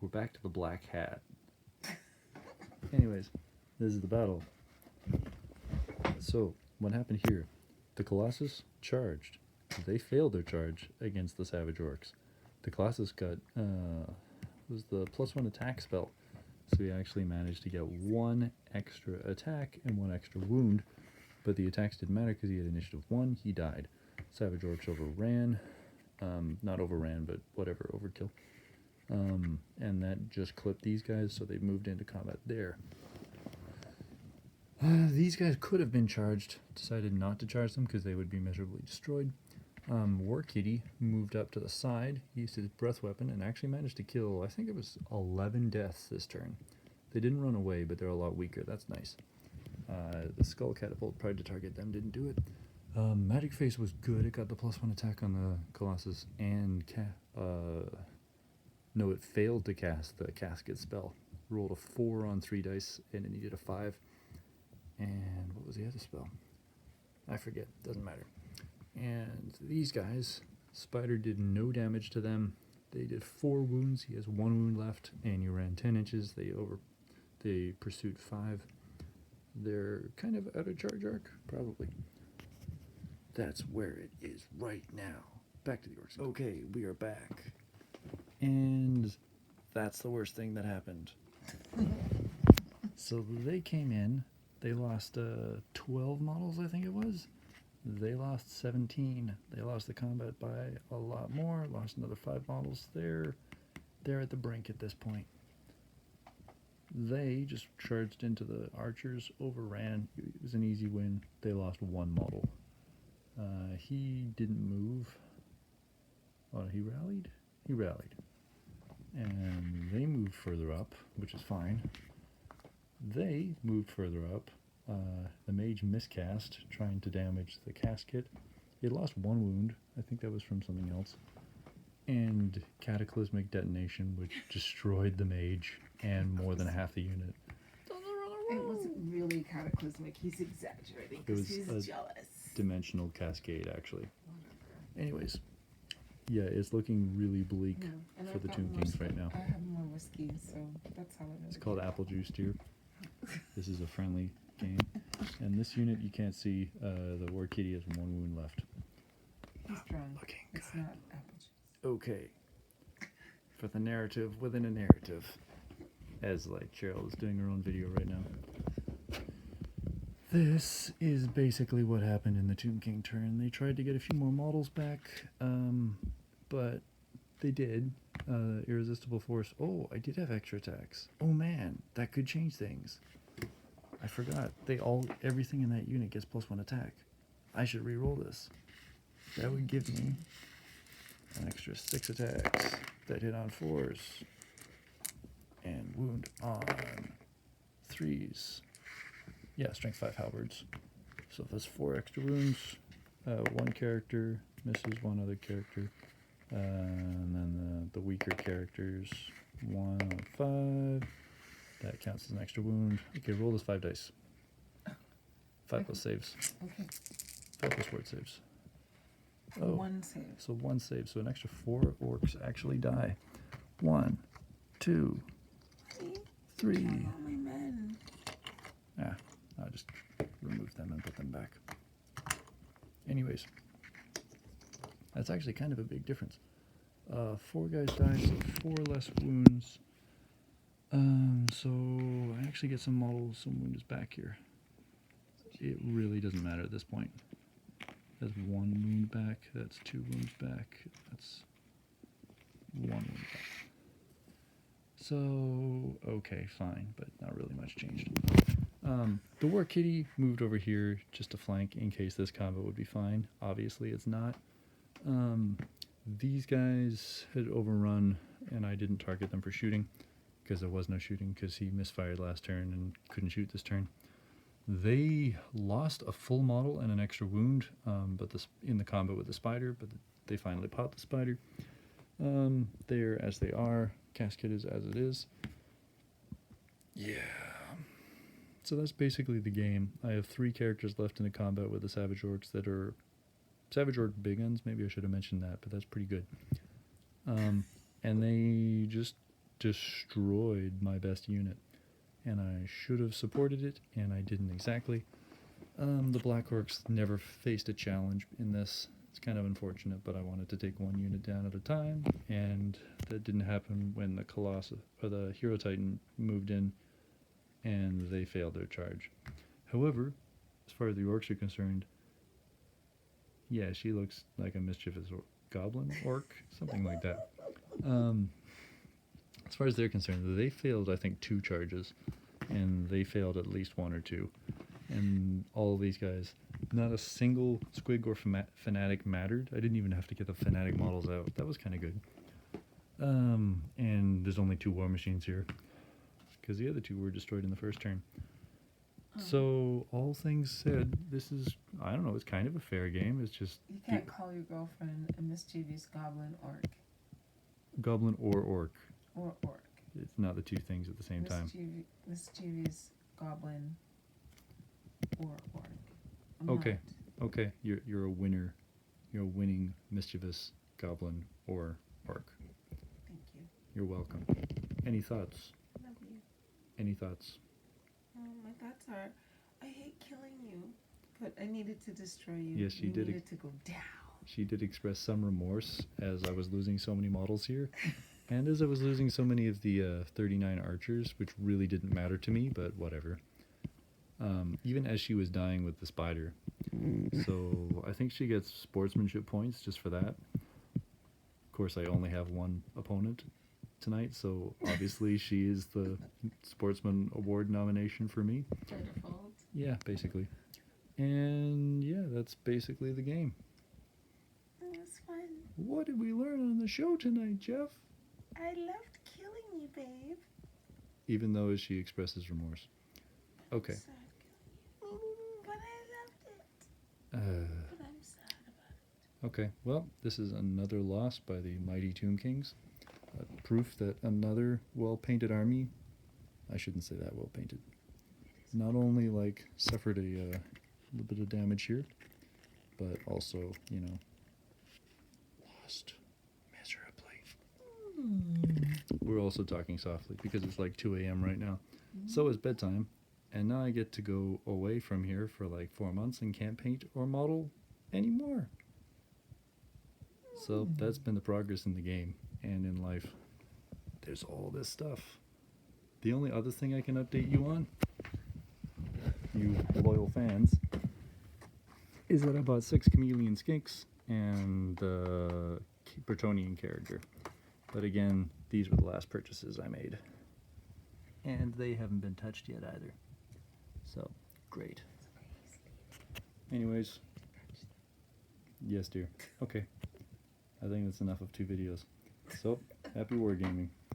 we're back to the black hat. Anyways, this is the battle. So, what happened here? The Colossus charged. They failed their charge against the Savage Orcs. The Colossus got, was the +1 attack spell. So he actually managed to get 1 extra attack and 1 extra wound. But the attacks didn't matter because he had initiative 1, he died. Savage Orcs overran. Not overran, but whatever, overkill. And that just clipped these guys, so they moved into combat there. These guys could have been charged, decided not to charge them because they would be miserably destroyed. War Kitty moved up to the side, used his breath weapon, and actually managed to kill, I think it was 11 deaths this turn. They didn't run away, but they're a lot weaker, that's nice. The Skull Catapult tried to target them, didn't do it. Magic Face was good, it got the +1 attack on the Colossus, and no, it failed to cast the Casket spell. Rolled a 4 on 3 dice, and it needed a 5. And what was the other spell? I forget, doesn't matter. And these guys, Spider did no damage to them. They did 4 wounds, he has 1 wound left, and you ran 10 inches, they pursued 5. They're kind of out of charge arc, probably. That's where it is right now. Back to the Orcs. Okay, we are back. And that's the worst thing that happened. So they came in, they lost 12 models, I think it was. They lost 17. They lost the combat by a lot more, lost another 5 models. They're at the brink at this point. They just charged into the archers, overran. It was an easy win. They lost 1 model. He didn't move. Oh, he rallied? He rallied. And they moved further up, which is fine. They moved further up. The mage miscast, trying to damage the casket. It lost 1 wound. I think that was from something else. And cataclysmic detonation, which destroyed the mage and more than half the unit. It wasn't really cataclysmic. He's exaggerating because he's jealous. Dimensional cascade, actually. Anyways, yeah, it's looking really bleak for the Tomb Kings right now. I have more whiskey, so that's how it is. It's called Apple Juice Deer. This is a friendly game. And this unit, you can't see, the War Kitty has 1 wound left. He's drunk. Looking it's good. not apple juice. Okay. For the narrative within a narrative. As like Sherryl is doing her own video right now. This is basically what happened in the Tomb King turn. They tried to get a few more models back, but they did. Irresistible Force. Oh, I did have extra attacks. Oh man, that could change things. I forgot. Everything in that unit gets +1 attack. I should re-roll this. That would give me an extra 6 attacks that hit on 4s and wound on 3s. Yeah, strength 5 halberds. So that's 4 extra wounds. 1 character misses 1 other character. And then the weaker characters, 1 on 5. That counts as an extra wound. Okay, roll this 5 dice. 5 plus saves. Okay. 5 plus word saves. So 1 save. So 1 save. So an extra 4 orcs actually die. 1, 2, 3. All my men. Ah, I'll just remove them and put them back. Anyways, that's actually kind of a big difference. 4 guys die, so 4 less wounds. So I actually get some models, some wounds back here. It really doesn't matter at this point. That's 1 wound back, that's 2 wounds back, that's 1 wound back. So, okay, fine, but not really much changed. The War Kitty moved over here just to flank in case this combo would be fine. Obviously it's not. These guys had overrun, and I didn't target them for shooting, because there was no shooting, because he misfired last turn and couldn't shoot this turn. They lost a full model and an extra wound in the combat with the spider, but they finally popped the spider. They're as they are. Casket is as it is. Yeah. So that's basically the game. I have 3 characters left in the combat with the Savage Orcs that are Savage Orc big guns. Maybe I should have mentioned that, but that's pretty good. And they just destroyed my best unit. And I should have supported it, and I didn't exactly. The Black Orcs never faced a challenge in this. It's kind of unfortunate, but I wanted to take one unit down at a time, and that didn't happen when the Colossus, or the Hero Titan, moved in, and they failed their charge. However, as far as the Orcs are concerned, yeah, she looks like a mischievous goblin orc, something like that. As far as they're concerned, they failed, I think, 2 charges, and they failed at least 1 or 2. And all of these guys, not a single squig or fanatic mattered. I didn't even have to get the fanatic models out. That was kind of good. And there's only 2 war machines here, because the other 2 were destroyed in the first turn. So, all things said, this is, I don't know, it's kind of a fair game. It's just... You can't call your girlfriend a mischievous goblin orc. Goblin or orc. Or orc. It's not the 2 things at the same time. Mischievous goblin or orc. I'm Okay. not. Okay, you're a winner. You're a winning mischievous goblin or orc. Thank you. You're welcome. Any thoughts? Love you. Any thoughts? My thoughts are, I hate killing you, but I needed to destroy you. Yes, you did. Needed to go down. She did express some remorse as I was losing so many models here, and as I was losing so many of the 39 archers, which really didn't matter to me, but whatever. Even as she was dying with the spider. So I think she gets sportsmanship points just for that. Of course, I only have 1 opponent tonight, so obviously she is the Sportsman Award nomination for me. By default. Yeah, basically. And yeah, that's basically the game. It was fun. What did we learn on the show tonight, Jeff? I loved killing you, babe. Even though she expresses remorse. Okay. Sad killing you. But I loved it. But I'm sad about it. Okay, well, this is another loss by the mighty Tomb Kings. Proof that another well-painted army, I shouldn't say that well-painted, not only like suffered a little bit of damage here, but also, you know, lost miserably. We're also talking softly because it's like 2 a.m. right now. So it's bedtime, and now I get to go away from here for like 4 months and can't paint or model anymore. So that's been the progress in the game and in life. There's all this stuff. The only other thing I can update you on, you loyal fans, is that I bought 6 chameleon skinks and the Bretonian character. But again, these were the last purchases I made. And they haven't been touched yet either. So, great. Anyways. Yes, dear. Okay. I think that's enough of 2 videos. So, happy wargaming.